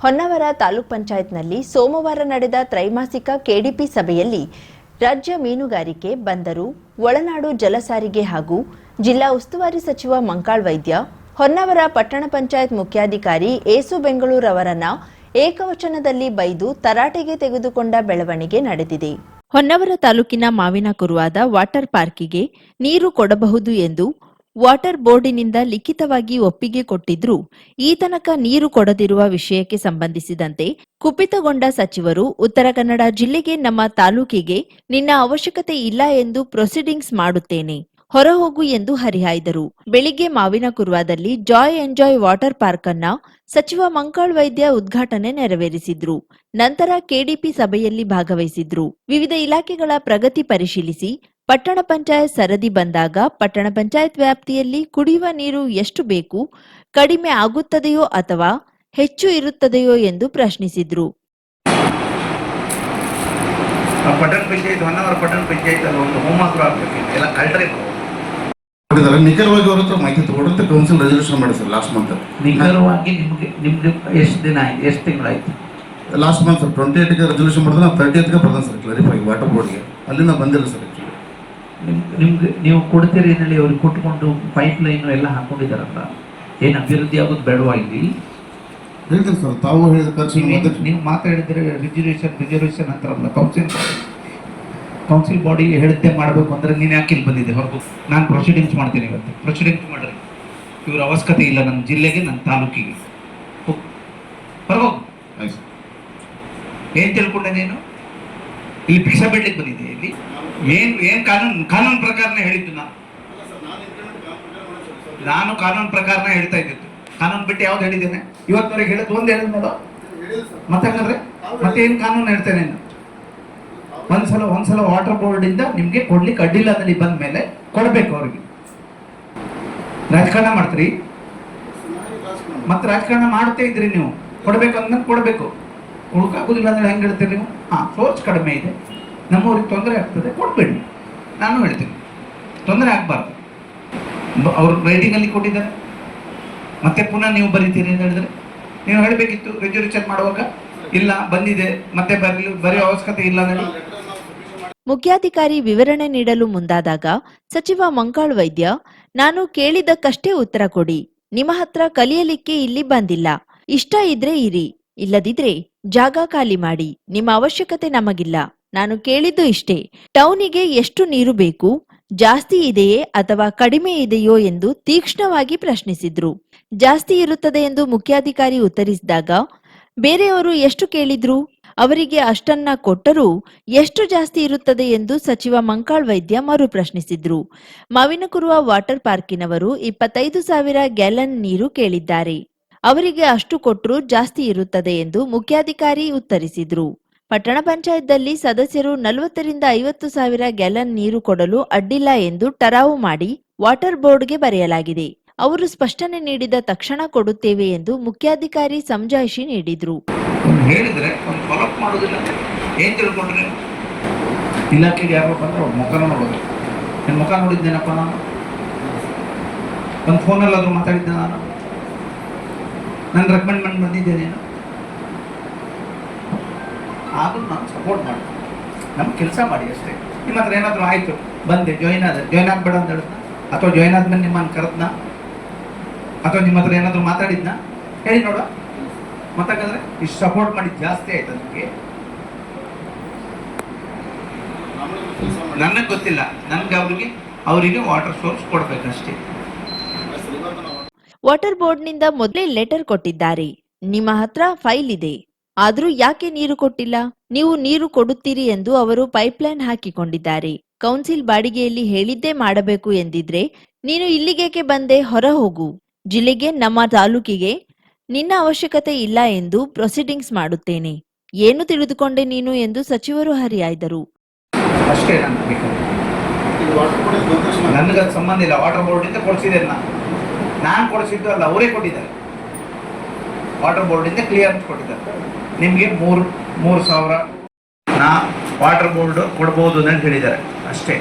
ಹೊನ್ನಾವರ ತಾಲೂಕ್ ಪಂಚಾಯತ್ನಲ್ಲಿ ಸೋಮವಾರ ನಡೆದ ತ್ರೈಮಾಸಿಕ ಕೆಡಿಪಿ ಸಭೆಯಲ್ಲಿ ರಾಜ್ಯ ಮೀನುಗಾರಿಕೆ, ಬಂದರು, ಒಳನಾಡು ಜಲಸಾರಿಗೆ ಹಾಗೂ ಜಿಲ್ಲಾ ಉಸ್ತುವಾರಿ ಸಚಿವ ಮಂಕಾಳ್ ವೈದ್ಯ, ಹೊನ್ನಾವರ ಪಟ್ಟಣ ಪಂಚಾಯತ್ ಮುಖ್ಯಾಧಿಕಾರಿ ಏಸು ಬೆಂಗಳೂರವರನ್ನ ಏಕವಚನದಲ್ಲಿ ಬೈದು ತರಾಟೆಗೆ ತೆಗೆದುಕೊಂಡ ಬೆಳವಣಿಗೆ ನಡೆದಿದೆ. ಹೊನ್ನಾವರ ತಾಲೂಕಿನ ಮಾವಿನಕುರುವಾದ ವಾಟರ್ ಪಾರ್ಕಿಗೆ ನೀರು ಕೊಡಬಹುದು ಎಂದು ವಾಟರ್ ಬೋರ್ಡಿನಿಂದ ಲಿಖಿತವಾಗಿ ಒಪ್ಪಿಗೆ ಕೊಟ್ಟಿದ್ರೂ ಈ ತನಕ ನೀರು ಕೊಡದಿರುವ ವಿಷಯಕ್ಕೆ ಸಂಬಂಧಿಸಿದಂತೆ ಕುಪಿತಗೊಂಡ ಸಚಿವರು ಉತ್ತರ ಕನ್ನಡ ಜಿಲ್ಲೆಗೆ, ನಮ್ಮ ತಾಲೂಕಿಗೆ ನಿನ್ನ ಅವಶ್ಯಕತೆ ಇಲ್ಲ ಎಂದು ಪ್ರೊಸೀಡಿಂಗ್ಸ್ ಮಾಡುತ್ತೇನೆ, ಹೊರಹೋಗು ಎಂದು ಹರಿಹಾಯ್ದರು. ಬೆಳಿಗ್ಗೆ ಮಾವಿನಕುರುವಾದಲ್ಲಿ ಜಾಯ್ ಎಂಜಾಯ್ ವಾಟರ್ ಪಾರ್ಕ್ ಅನ್ನ ಸಚಿವ ಮಂಕಾಳ್ ವೈದ್ಯ ಉದ್ಘಾಟನೆ ನೆರವೇರಿಸಿದ್ರು. ನಂತರ ಕೆಡಿಪಿ ಸಭೆಯಲ್ಲಿ ಭಾಗವಹಿಸಿದ್ರು. ವಿವಿಧ ಇಲಾಖೆಗಳ ಪ್ರಗತಿ ಪರಿಶೀಲಿಸಿ ಪಟ್ಟಣ ಪಂಚಾಯತ್ ಸರದಿ ಬಂದಾಗ ಪಟ್ಟಣ ಪಂಚಾಯತ್ ವ್ಯಾಪ್ತಿಯಲ್ಲಿ ಕುಡಿಯುವ ನೀರು ಎಷ್ಟು ಬೇಕು, ಕಡಿಮೆ ಆಗುತ್ತದೆಯೋ ಅಥವಾ ಹೆಚ್ಚು ಇರುತ್ತದೆಯೋ ಎಂದು ಪ್ರಶ್ನಿಸಿದ್ರು. ಪಟ್ಟಣ ಪಂಚಾಯತ್ ಹೊನ್ನಾವರ ಪಟ್ಟಣ ಪಂಚಾಯತ್ ಅಲ್ಲಿ ಒಂದು ಹೋಮ್ವರ್ಕ್ ಆಗಬೇಕು, ಎಲ್ಲ ಕಲ್ಟ್ರೆ ನಿಖರವಾಗಿ ಅವ್ರ ಹತ್ರ ಮಾಹಿತಿ ತಗೊಂಡ್ರೆ ಕೌನ್ಸಿಲ್ ರೆಸಲ್ಯೂಷನ್ ಮಾಡಿ ಸರ್. ಲಾಸ್ಟ್ ಮಂತ್ ನಿಖರವಾಗಿ ನಿಮ್ಗೆ ಎಷ್ಟು ದಿನ ಆಯ್ತು, ಎಷ್ಟು ತಿಂಗಳಾಯ್ತು? ಲಾಸ್ಟ್ ಮಂತ್ ಸರ್ 28ಗೆ ರೆಸಲ್ಯೂಷನ್ ಮಾಡಿದ್ರೆ ನಾವು 30ಗೆ ಬರ್ತಾನೆ ಸರ್ ಕ್ಲಾರಿಫೈ ವಾಟರ್ ಬೋರ್ಡ್ಗೆ. ಅಲ್ಲಿಂದ ಬಂದಿಲ್ಲ ಸರ್. ನಿಮ್ಗೆ ನೀವು ಕೊಡ್ತೀರಿ ಏನಲ್ಲಿ ಅವ್ರಿಗೆ ಕೊಟ್ಕೊಂಡು ಪೈಪ್ ಲೈನ್ ಎಲ್ಲ ಹಾಕೊಂಡಿದಾರಲ್ಲ, ಏನು ಅಭಿವೃದ್ಧಿ ಆಗೋದು ಬೇಡವಾ ಇಲ್ಲಿ? ಹೇಳ್ತೀನಿ ಸರ್, ತಾವು ಹೇಳಿದ ಖರ್ಚು ನೀವು ಮಾತಾಡಿದ್ರೆ ರಿಸರ್ವೇಷನ್ ಅಂತಾರಲ್ಲ, ಕೌನ್ಸಿಲ್ ಬಾಡಿ ಹೇಳಿದ್ದೆ ಮಾಡಬೇಕು ಅಂದ್ರೆ ನೀನು ಯಾಕೆ ಇಲ್ಲಿ ಬಂದಿದ್ದೆ ಹೊರಗು? ನಾನು ಪ್ರೊಸೀಡಿಂಗ್ಸ್ ಮಾಡ್ತೀನಿ ಇವತ್ತು. ಪ್ರೊಸೀಡಿಂಗ್ಸ್ ಮಾಡ್ರಿ, ಇವ್ರ ಅವಶ್ಯಕತೆ ಇಲ್ಲ ನನ್ನ ಜಿಲ್ಲೆಗೆ, ನನ್ನ ತಾಲೂಕಿಗೆ. ಹೊರಗೋಗು. ಏನ್ ತಿಳ್ಕೊಂಡೆ ನೀನು? ಇಲ್ಲಿ ಭಿಕ್ಷ ಬಿಡ್ಲಿಕ್ಕೆ ಬಂದಿದ್ದೆ ಇಲ್ಲಿ? ಏನ್ ಕಾನೂನು ಪ್ರಕಾರನೇ ಹೇಳಿದ್ದು. ನಾನು ಕಾನೂನು ಪ್ರಕಾರನೇ ಹೇಳ್ತಾ ಇದ್ದಿದ್ದು. ಕಾನೂನು ಬಿಟ್ಟು ಯಾವ್ದು ಹೇಳಿದ್ದೇನೆ ಇವತ್ತವರೆಗೆ? ಹೇಳಿದ್ದು ಒಂದು ಹೇಳಿದ್ ನೋಡು. ಮತ್ತೆ ಹಂಗಂದ್ರೆ ಮತ್ತೆ ಏನ್ ಕಾನೂನು ಹೇಳ್ತೇನೆ? ಒಂದ್ಸಲ ವಾಟರ್ ಬೋರ್ಡ್ ಇಂದ ನಿಮ್ಗೆ ಕೊಡ್ಲಿಕ್ಕೆ ಅಡ್ಡಿಲ್ಲ ಅಲ್ಲಿ ಬಂದ ಮೇಲೆ ಕೊಡ್ಬೇಕು ಅವ್ರಿಗೆ. ರಾಜಕಾರಣ ಮಾಡ್ತೀರಿ, ಮತ್ತೆ ರಾಜಕಾರಣ ಮಾಡ್ತಾ ಇದ್ರಿ ನೀವು. ಕೊಡ್ಬೇಕು ಅಂದ್ಮೇಲೆ ಕೊಡ್ಬೇಕು, ಉಳ್ಕಾಗುದಿಲ್ಲ ಅಂದ್ರೆ ಹೆಂಗ್ ಹೇಳ್ತೀರಿ ನೀವು? ಸೋರ್ಸ್ ಕಡಿಮೆ ಇದೆ, ನಮ್ಮವ್ರಿಗೆ ತೊಂದರೆ ಆಗ್ತದೆ, ಕೊಡ್ಬೇಡಿ. ನಾನು ಹೇಳ್ತೀನಿ ತೊಂದರೆ ಆಗ್ಬಾರ್ದು. ಅವ್ರು ರೈಟಿಂಗ್ ಅಲ್ಲಿ ಕೊಟ್ಟಿದ್ದಾರೆ, ಮತ್ತೆ ಪುನಃ ನೀವು ಬರೀತೀರಿ ಅಂತ ಹೇಳಿದ್ರೆ ನೀವು ಹೇಳಬೇಕಿತ್ತು ರೆಸಲ್ಯೂಷನ್ ಮಾಡುವಾಗ. ಇಲ್ಲ ಬಂದಿದೆ, ಮತ್ತೆ ಬರೆಯೋ ಅವಶ್ಯಕತೆ ಇಲ್ಲ ಅನ್ನಿ. ಮುಖ್ಯಾಧಿಕಾರಿ ವಿವರಣೆ ನೀಡಲು ಮುಂದಾದಾಗ ಸಚಿವ ಮಂಕಾಳ್ ವೈದ್ಯ, ನಾನು ಕೇಳಿದ್ದಕ್ಕಷ್ಟೇ ಉತ್ತರ ಕೊಡಿ, ನಿಮ್ಮ ಹತ್ರ ಕಲಿಯಲಿಕ್ಕೆ ಇಲ್ಲಿ ಬಂದಿಲ್ಲ, ಇಷ್ಟ ಇದ್ರೆ ಇರಿ, ಇಲ್ಲದಿದ್ರೆ ಜಾಗ ಖಾಲಿ ಮಾಡಿ, ನಿಮ್ಮ ಅವಶ್ಯಕತೆ ನಮಗಿಲ್ಲ, ನಾನು ಕೇಳಿದ್ದು ಇಷ್ಟೇ, ಟೌನಿಗೆ ಎಷ್ಟು ನೀರು ಬೇಕು, ಜಾಸ್ತಿ ಇದೆಯೇ ಅಥವಾ ಕಡಿಮೆ ಇದೆಯೋ ಎಂದು ತೀಕ್ಷ್ಣವಾಗಿ ಪ್ರಶ್ನಿಸಿದ್ರು. ಜಾಸ್ತಿ ಇರುತ್ತದೆ ಎಂದು ಮುಖ್ಯಾಧಿಕಾರಿ ಉತ್ತರಿಸಿದಾಗ ಬೇರೆಯವರು ಎಷ್ಟು ಕೇಳಿದ್ರು, ಅವರಿಗೆ ಅಷ್ಟನ್ನ ಕೊಟ್ಟರೂ ಎಷ್ಟು ಜಾಸ್ತಿ ಇರುತ್ತದೆ ಎಂದು ಸಚಿವ ಮಂಕಾಳ್ ವೈದ್ಯ ಮರು ಪ್ರಶ್ನಿಸಿದ್ರು. ಮಾವಿನಕುರುವ ವಾಟರ್ ಪಾರ್ಕಿನವರು 25,000 ಗ್ಯಾಲನ್ ನೀರು ಕೇಳಿದ್ದಾರೆ, ಅವರಿಗೆ ಅಷ್ಟು ಕೊಟ್ಟರೂ ಜಾಸ್ತಿ ಇರುತ್ತದೆ ಎಂದು ಮುಖ್ಯಾಧಿಕಾರಿ ಉತ್ತರಿಸಿದ್ರು. ಪಟ್ಟಣ ಪಂಚಾಯತ್ನಲ್ಲಿ ಸದಸ್ಯರು 40ರಿಂದ 50,000 ಗ್ಯಾಲನ್ ನೀರು ಕೊಡಲು ಅಡ್ಡಿಲ್ಲ ಎಂದು ಟರಾವು ಮಾಡಿ ವಾಟರ್ ಬೋರ್ಡ್ಗೆ ಬರೆಯಲಾಗಿದೆ. ಅವರು ಸ್ಪಷ್ಟನೆ ನೀಡಿದ ತಕ್ಷಣ ಕೊಡುತ್ತೇವೆ ಎಂದು ಮುಖ್ಯಾಧಿಕಾರಿ ಸಮಜಾಯಿಷಿ ನೀಡಿದ್ರು. ಹೇಳಿದ್ರೆ ಒಂದು ಫಾಲೋಅಪ್ ಮಾಡೋದಿಲ್ಲ. ಏನ್ ತಿಳ್ಕೊಂಡ್ರೆ ಇಲಾಖೆಗೆ ಯಾರೋ ಬಂದ್ರೆ ಅವ್ರ ಮುಖ ನೋಡೋದು. ನನ್ನ ಮುಖ ನೋಡಿದ್ದೇನಪ್ಪ ನಾನು? ಒಂದು ಫೋನಲ್ಲಿ ಆದ್ರೂ ಮಾತಾಡಿದ್ದೆ ನಾನು? ನನ್ನ ರೆಕಮೆಂಡ್ಮೆಂಟ್ ಬಂದಿದ್ದೇನೇನು? ಆದ್ರೂ ನಾನು ಸಪೋರ್ಟ್ ಮಾಡಿ ನಮ್ಗೆ ಕೆಲಸ ಮಾಡಿ ಅಷ್ಟೇ. ನಿಮ್ಮ ಹತ್ರ ಏನಾದರೂ ಆಯ್ತು, ಬಂದೆ ಜಾಯಿನ್ ಆಗಬೇಡ ಅಂತ ಹೇಳಿದ್ನ, ಅಥವಾ ಜಾಯಿನ್ ಆದ್ಮೇಲೆ ನಿಮ್ಮನ್ನು ಕರೆದ್ನ, ಅಥವಾ ನಿಮ್ಮ ಹತ್ರ ಏನಾದರೂ ಮಾತಾಡಿದ್ನ ಹೇಳಿ ನೋಡ. ಮತ್ತಾಗಂದ್ರೆ ಇಷ್ಟು ಸಪೋರ್ಟ್ ಮಾಡಿ ಜಾಸ್ತಿ ಆಯ್ತು ಅದಕ್ಕೆ. ನನಗೆ ಗೊತ್ತಿಲ್ಲ, ನನ್ಗೆ ಅವರಿಗೆ ವಾಟರ್ ಸೋರ್ಸ್ ಕೊಡ್ಬೇಕಷ್ಟೇ. ವಾಟರ್ ಬೋರ್ಡ್ನಿಂದ ಮೊದಲೇ ಲೆಟರ್ ಕೊಟ್ಟಿದ್ದಾರೆ, ನಿಮ್ಮ ಹತ್ರ ಫೈಲ್ ಇದೆ, ಆದ್ರೂ ಯಾಕೆ ನೀರು ಕೊಟ್ಟಿಲ್ಲ? ನೀವು ನೀರು ಕೊಡುತ್ತೀರಿ ಎಂದು ಅವರು ಪೈಪ್ಲೈನ್ ಹಾಕಿಕೊಂಡಿದ್ದಾರೆ. ಕೌನ್ಸಿಲ್ ಬಾಡಿಗೆಯಲ್ಲಿ ಹೇಳಿದ್ದೇ ಮಾಡಬೇಕು ಎಂದಿದ್ರೆ ನೀನು ಇಲ್ಲಿಗೇಕೆ ಬಂದೆ, ಹೊರ ಹೋಗು, ಜಿಲ್ಲೆಗೆ, ನಮ್ಮ ತಾಲೂಕಿಗೆ ನಿನ್ನ ಅವಶ್ಯಕತೆ ಇಲ್ಲ ಎಂದು ಪ್ರೊಸೀಡಿಂಗ್ಸ್ ಮಾಡುತ್ತೇನೆ. ಏನು ತಿಳಿದುಕೊಂಡೆ ನೀನು ಎಂದು ಸಚಿವರು ಹರಿಹಾಯ್ದರು. ಅಷ್ಟೇ, ನನಗೆ ಸಂಬಂಧ ಇಲ್ಲ. ವಾಟರ್ ಬೋರ್ಡ್ ಇಂದ ಕೊಡಿಸಿದೆ, ನಾನು ಕೊಡಿಸಿದ್ದು ಅಲ್ಲ, ಅವರೇ ಕೊಟ್ಟಿದ್ದಾರೆ. ವಾಟರ್ ಬೋರ್ಡ್ ಇಂದ ಕ್ಲಿಯರೆನ್ಸ್ ಕೊಟ್ಟಿದ್ದಾರೆ. ನಿಮಗೆ 3,000 ನಾ ವಾಟರ್ ಬೋರ್ಡ್ ಕೊಡ್ಬೋದು ಅಂತ ಹೇಳಿದ್ದಾರೆ ಅಷ್ಟೇ.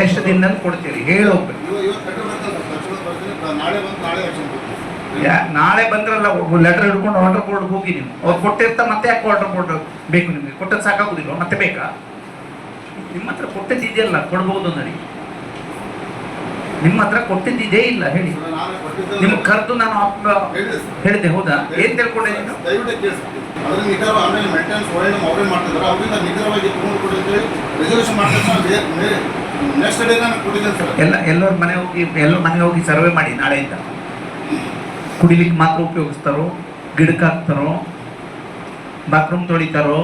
ಎಷ್ಟು ದಿನದಲ್ಲಿ ಕೊಡ್ತೀರಿ ಹೇಳಿ ಹೋಗ್ಬೇಕು. ನಾಳೆ ಬಂದ್ರಲ್ಲ ಲೆಟರ್ ಹಿಡ್ಕೊಂಡು ವಾಟರ್ ಬೋರ್ಡ್ ಹೋಗಿ ನೀವು ಅವ್ರು ಕೊಟ್ಟಿರ್ತಾ ಮತ್ತೆ ಯಾಕೆ ವಾಟರ್ ಬೋರ್ಡ್ ಬೇಕು ನಿಮಗೆ? ಕೊಟ್ಟದ್ದು ಸಾಕಾಗುದಿಲ್ಲ ಮತ್ತೆ ಬೇಕಾ? ನಿಮ್ಮ ಹತ್ರ ಕೊಟ್ಟಿದ್ದಿದೆಯಲ್ಲ, ಕೊಡ್ಬೋದು ನನಗೆ. ನಿಮ್ಮ ಹತ್ರ ಕೊಟ್ಟಿದ್ದಿದೇ ಇಲ್ಲ ಹೇಳಿ. ನಿಮ್ಗೆ ಕರೆದು ನಾನು ಹೇಳಿದೆ, ಹೌದಾ? ಏನ್ ತಿಳ್ಕೊಂಡೆ ನೀನು? ಎಲ್ಲರ ಮನೆ ಹೋಗಿ ಸರ್ವೆ ಮಾಡಿ ನಾಳೆಯಿಂದ. ಕುಡಿಲಿಕ್ಕೆ ಮಾತ್ರ ಉಪಯೋಗಿಸ್ತಾರೋ, ಗಿಡಕ್ಕೆ ಹಾಕ್ತಾರೋ, ಬಾತ್ರೂಮ್ ತೊಳಿತಾರೋ?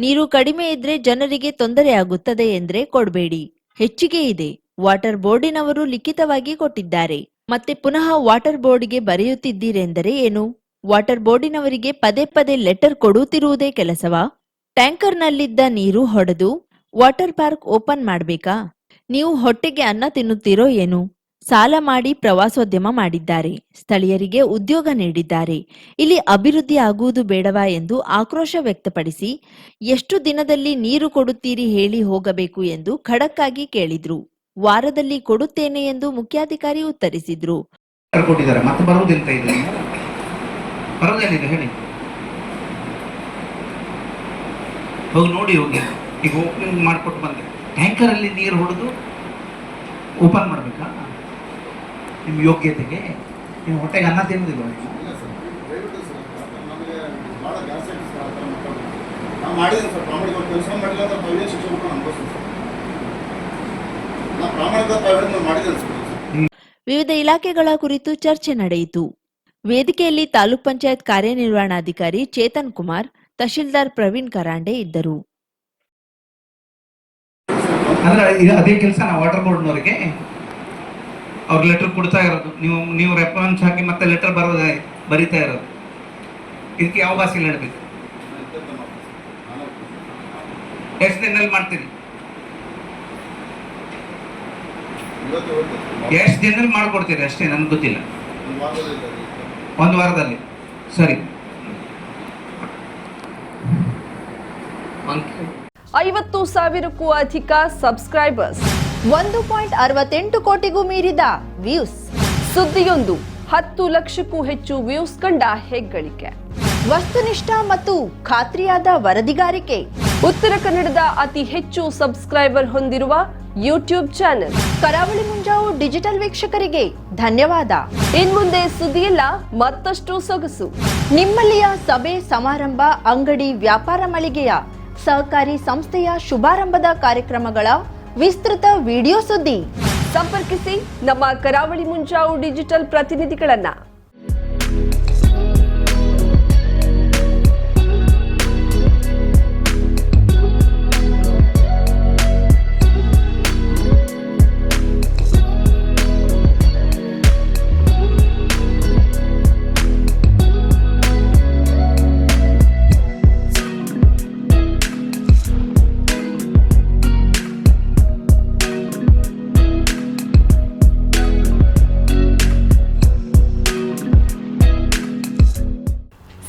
ನೀರು ಕಡಿಮೆ ಇದ್ರೆ ಜನರಿಗೆ ತೊಂದರೆ ಆಗುತ್ತದೆ ಎಂದ್ರೆ ಕೊಡಬೇಡಿ. ಹೆಚ್ಚಿಗೆ ಇದೆ. ವಾಟರ್ ಬೋರ್ಡಿನವರು ಲಿಖಿತವಾಗಿ ಕೊಟ್ಟಿದ್ದಾರೆ. ಮತ್ತೆ ಪುನಃ ವಾಟರ್ ಬೋರ್ಡ್ಗೆ ಬರೆಯುತ್ತಿದ್ದೀರೆಂದರೆ ಏನು? ವಾಟರ್ ಬೋರ್ಡಿನವರಿಗೆ ಪದೇ ಪದೇ ಲೆಟರ್ ಕೊಡುತ್ತಿರುವುದೇ ಕೆಲಸವಾ? ಟ್ಯಾಂಕರ್ನಲ್ಲಿದ್ದ ನೀರು ಹೊಡೆದು ವಾಟರ್ ಪಾರ್ಕ್ ಓಪನ್ ಮಾಡಬೇಕಾ? ನೀವು ಹೊಟ್ಟೆಗೆ ಅನ್ನ ತಿನ್ನುತ್ತೀರೋ ಏನು? ಸಾಲ ಮಾಡಿ ಪ್ರವಾಸೋದ್ಯಮ ಮಾಡಿದ್ದಾರೆ, ಸ್ಥಳೀಯರಿಗೆ ಉದ್ಯೋಗ ನೀಡಿದ್ದಾರೆ. ಇಲ್ಲಿ ಅಭಿವೃದ್ಧಿ ಆಗುವುದು ಬೇಡವಾ ಎಂದು ಆಕ್ರೋಶ ವ್ಯಕ್ತಪಡಿಸಿ, ಎಷ್ಟು ದಿನದಲ್ಲಿ ನೀರು ಕೊಡುತ್ತೀರಿ ಹೇಳಿ ಹೋಗಬೇಕು ಎಂದು ಖಡಕ್ಕಾಗಿ ಕೇಳಿದ್ರು. ವಾರದಲ್ಲಿ ಕೊಡುತ್ತೇನೆ ಎಂದು ಮುಖ್ಯಾಧಿಕಾರಿ ಉತ್ತರಿಸಿದ್ರು. ಕೊಟ್ಟಿದ್ದಾರೆ, ಮತ್ತೆ ಬರುವುದಿಲ್ಲ. ಇದು ಬರೋದೇನಿದೆ ಹೇಳಿ? ಹೋಗಿ ನೋಡಿ, ಹೋಗಿ. ಈಗ ಓಪನಿಂಗ್ ಮಾಡಿಕೊಟ್ಟು ಬಂದೆ. ಟ್ಯಾಂಕರ್ ಅಲ್ಲಿ ನೀರು ಹೊಡೆದು ಓಪನ್ ಮಾಡ್ಬೇಕಾ? ನಿಮ್ಮ ಯೋಗ್ಯತೆಗೆ ನೀವು ಹೊಟ್ಟೆಗೆ ಅನ್ನ ತಿನ್ನುವುದಿಲ್ಲ. ವಿವಿಧ ಇಲಾಖೆಗಳ ಕುರಿತು ಚರ್ಚೆ ನಡೆಯಿತು. ವೇದಿಕೆಯಲ್ಲಿ ತಾಲೂಕ್ ಪಂಚಾಯತ್ ಕಾರ್ಯನಿರ್ವಹಣಾಧಿಕಾರಿ ಚೇತನ್ ಕುಮಾರ್, ತಹಶೀಲ್ದಾರ್ ಪ್ರವೀಣ್ ಕರಾಂಡೆ ಇದ್ದರು. ಅಂದ್ರೆ ಅದೇ ಕೆಲಸ ನಾವು ವಾಟರ್ ಬೋರ್ಡ್ನವರಿಗೆ ಅವ್ರ ಲೆಟರ್ ಕೊಡ್ತಾ ಇರೋದು. ನೀವು ರೆಫರೆನ್ಸ್ ಹಾಕಿ ಮತ್ತೆ ಲೆಟರ್ ಬರೀತಾ ಇರೋದು. ಇದಕ್ಕೆ ಯಾವ ಭಾಷೆಯಲ್ಲಿ ಹೇಳ್ಬೇಕು? ಎಷ್ಟು ದಿನದಲ್ಲಿ ಮಾಡ್ತೀರಿ? ಎಷ್ಟು ದಿನದಲ್ಲಿ ಮಾಡ್ಕೊಡ್ತೀರಿ ಅಷ್ಟೇ, ನನ್ಗೆ ಗೊತ್ತಿಲ್ಲ. ಒಂದು ವಾರದಲ್ಲಿ. ಸರಿ. 50,000ಕ್ಕೂ ಅಧಿಕ ಸಬ್ಸ್ಕ್ರೈಬರ್ಸ್, 1.68 ಕೋಟಿಗೂ ಮೀರಿದ ವ್ಯೂಸ್. ಸುದ್ದಿಯೊಂದು 10 ಲಕ್ಷಕ್ಕೂ ಹೆಚ್ಚು ವ್ಯೂಸ್ ಕಂಡ ಹೆಗ್ಗಳಿಕೆ. ವಸ್ತುನಿಷ್ಠ ಮತ್ತು ಖಾತ್ರಿಯಾದ ವರದಿಗಾರಿಕೆ. ಉತ್ತರ ಕನ್ನಡದ ಅತಿ ಹೆಚ್ಚು ಸಬ್ಸ್ಕ್ರೈಬರ್ ಹೊಂದಿರುವ ಯೂಟ್ಯೂಬ್ ಚಾನೆಲ್ ಕರಾವಳಿ ಮುಂಜಾವು ಡಿಜಿಟಲ್ ವೀಕ್ಷಕರಿಗೆ ಧನ್ಯವಾದ. ಇನ್ಮುಂದೆ ಸುದ್ದಿಯಲ್ಲ ಮತ್ತಷ್ಟು ಸೊಗಸು. ನಿಮ್ಮಲ್ಲಿಯ ಸಭೆ ಸಮಾರಂಭ, ಅಂಗಡಿ, ವ್ಯಾಪಾರ ಮಳಿಗೆಯ, ಸಹಕಾರಿ ಸಂಸ್ಥೆಯ ಶುಭಾರಂಭದ ಕಾರ್ಯಕ್ರಮಗಳ ವಿಸ್ತೃತ ವಿಡಿಯೋ ಸುದ್ದಿ. ಸಂಪರ್ಕಿಸಿ ನಮ್ಮ ಕರಾವಳಿ ಮುಂಜಾವು ಡಿಜಿಟಲ್ ಪ್ರತಿನಿಧಿಗಳನ್ನ.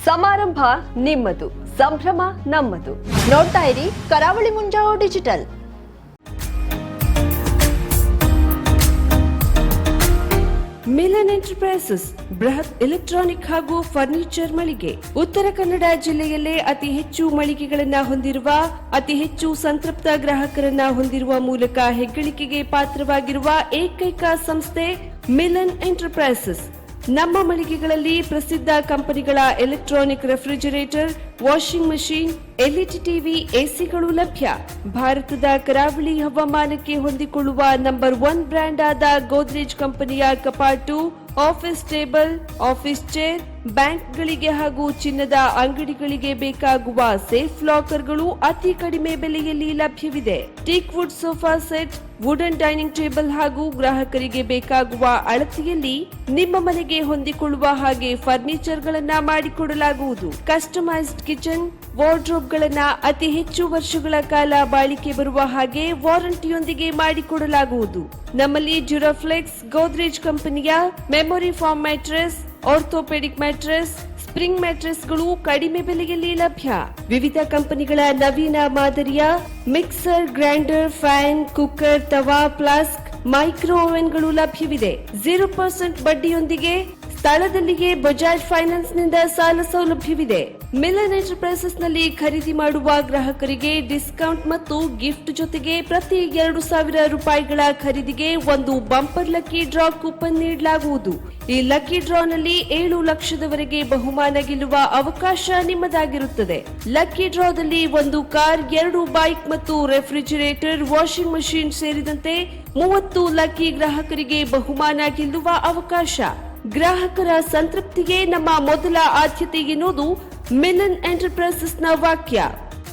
ಸಮಾರಂಭ ನಿಮ್ಮದು, ಸಂಭ್ರಮ ನಮ್ಮದು. ನೋಡ್ತಾ ಇರಿ ಕರಾವಳಿ ಮುಂಜಾವು ಡಿಜಿಟಲ್. ಮಿಲನ್ ಎಂಟರ್ಪ್ರೈಸಸ್ ಬೃಹತ್ ಎಲೆಕ್ಟ್ರಾನಿಕ್ ಹಾಗೂ ಫರ್ನಿಚರ್ ಮಳಿಗೆ. ಉತ್ತರ ಕನ್ನಡ ಜಿಲ್ಲೆಯಲ್ಲೇ ಅತಿ ಹೆಚ್ಚು ಮಳಿಗೆಗಳನ್ನ ಹೊಂದಿರುವ, ಅತಿ ಹೆಚ್ಚು ಸಂತೃಪ್ತ ಗ್ರಾಹಕರನ್ನ ಹೊಂದಿರುವ ಮೂಲಕ ಹೆಗ್ಗಳಿಕೆಗೆ ಪಾತ್ರವಾಗಿರುವ ಏಕೈಕ ಸಂಸ್ಥೆ ಮಿಲನ್ ಎಂಟರ್ಪ್ರೈಸಸ್. ನಮ್ಮ ಮಳಿಗೆಗಳಲ್ಲಿ ಪ್ರಸಿದ್ಧ ಕಂಪನಿಗಳ electronic refrigerator, washing machine, LED TV, ಎಸಿಗಳು ಲಭ್ಯ. ಭಾರತದ ಕರಾವಳಿ ಹವಾಮಾನಕ್ಕೆ ಹೊಂದಿಕೊಳ್ಳುವ ನಂಬರ್ 1 ಬ್ರ್ಯಾಂಡ್ ಆದ ಗೋದ್ರೇಜ್ ಕಂಪನಿಯ ಕಪಾಟು, ಆಫೀಸ್ ಟೇಬಲ್, ಆಫೀಸ್ ಚೇರ್, ಬ್ಯಾಂಕ್ಗಳಿಗೆ ಹಾಗೂ ಚಿನ್ನದ ಅಂಗಡಿಗಳಿಗೆ ಬೇಕಾಗುವ ಸೇಫ್ ಲಾಕರ್ಗಳು ಅತಿ ಕಡಿಮೆ ಬೆಲೆಯಲ್ಲಿ ಲಭ್ಯವಿದೆ. Teak wood sofa set, wooden dining table ಹಾಗೂ ಗ್ರಾಹಕರಿಗೆ ಬೇಕಾಗುವ ಅಳತೆಯಲ್ಲಿ ನಿಮ್ಮ ಮನೆಗೆ ಹೊಂದಿಕೊಳ್ಳುವ ಹಾಗೆ ಫರ್ನಿಚರ್ ಗಳನ್ನ ಮಾಡಿಕೊಡಲಾಗುವುದು. ಕಸ್ಟಮೈಸ್ಡ್ ಕಿಚನ್, ವಾರ್ಡ್ರೋಬ್ ಗಳನ್ನ ಅತಿ ಹೆಚ್ಚು ವರ್ಷಗಳ ಕಾಲ ಬಾಳಿಕೆ ಬರುವ ಹಾಗೆ ವಾರಂಟಿಯೊಂದಿಗೆ ಮಾಡಿಕೊಡಲಾಗುವುದು. ನಮ್ಮಲ್ಲಿ ಡ್ಯೂರಾಫ್ಲೆಕ್ಸ್, ಗೋದ್ರೇಜ್ ಕಂಪನಿಯ memory foam mattress, orthopaedic mattress, spring ಮ್ಯಾಟ್ರೆಸ್ಗಳು ಕಡಿಮೆ ಬೆಲೆಯಲ್ಲಿ ಲಭ್ಯ. ವಿವಿಧ ಕಂಪನಿಗಳ ನವೀನ ಮಾದರಿಯ ಮಿಕ್ಸರ್, ಗ್ರೈಂಡರ್, ಫ್ಯಾನ್, ಕುಕ್ಕರ್, ತವಾ, ಫ್ಲಾಸ್ಕ್, ಮೈಕ್ರೋ ಓವೆನ್ಗಳು ಲಭ್ಯವಿದೆ. 0% ಬಡ್ಡಿಯೊಂದಿಗೆ ಸ್ಥಳದಲ್ಲಿಯೇ ಬಜಾಜ್ ಫೈನಾನ್ಸ್ ನಿಂದ ಸಾಲ ಸೌಲಭ್ಯವಿದೆ. ಮಿಲನ್ ಎಂಟರ್ಪ್ರೈಸಸ್ ನಲ್ಲಿ ಖರೀದಿ ಮಾಡುವ ಗ್ರಾಹಕರಿಗೆ ಡಿಸ್ಕೌಂಟ್ ಮತ್ತು ಗಿಫ್ಟ್ ಜೊತೆಗೆ ಪ್ರತಿ 2,000 ರೂಪಾಯಿಗಳ ಖರೀದಿಗೆ ಒಂದು ಬಂಪರ್ ಲಕ್ಕಿ ಡ್ರಾ ಕೂಪನ್ ನೀಡಲಾಗುವುದು. ಈ ಲಕ್ಕಿ ಡ್ರಾನಲ್ಲಿ 7 ಲಕ್ಷದವರೆಗೆ ಬಹುಮಾನ ಗೆಲ್ಲುವ ಅವಕಾಶ ನಿಮ್ಮದಾಗಿರುತ್ತದೆ. ಲಕ್ಕಿ ಡ್ರಾದಲ್ಲಿ 1 ಕಾರ್, 2 ಬೈಕ್ ಮತ್ತು ರೆಫ್ರಿಜಿರೇಟರ್, ವಾಷಿಂಗ್ ಮಷಿನ್ ಸೇರಿದಂತೆ 30 ಲಕ್ಕಿ ಗ್ರಾಹಕರಿಗೆ ಬಹುಮಾನ ಗೆಲ್ಲುವ ಅವಕಾಶ. ಗ್ರಾಹಕರ ಸಂತೃಪ್ತಿಗೆ ನಮ್ಮ ಮೊದಲ ಆದ್ಯತೆ ಎನ್ನುವುದು ಮಿಲನ್ ಎಂಟರ್ಪ್ರೈಸಸ್ನ ವಾಕ್ಯ.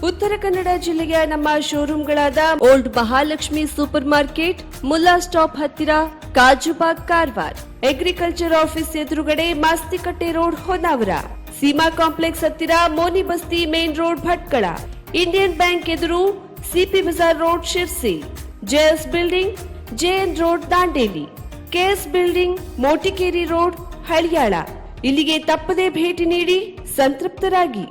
ಉತ್ತರ ಕನ್ನಡ ಜಿಲ್ಲೆಯ ನಮ್ಮ ಶೋರೂಮ್ಗಳಾದ old Mahalakshmi super market, Mulla stop ಹತ್ತಿರ, ಕಾಜುಬಾಗ್ ಕಾರವಾರ, ಅಗ್ರಿಕಲ್ಚರ್ ಆಫೀಸ್ ಎದುರುಗಡೆ ಮಾಸ್ತಿಕಟ್ಟೆ ರೋಡ್ ಹೊನ್ನಾವರ, ಸೀಮಾ ಕಾಂಪ್ಲೆಕ್ಸ್ ಹತ್ತಿರ Moni Basti main road Bhatkal, Indian bank ಎದುರು CP Bazaar road Sirsi, JS building JN road Dandeli, KS building Motikeri road Haliyal. ಇಲ್ಲಿಗೆ ತಪ್ಪದೇ ಭೇಟಿ ನೀಡಿ ಸಂತೃಪ್ತರಾಗಿ.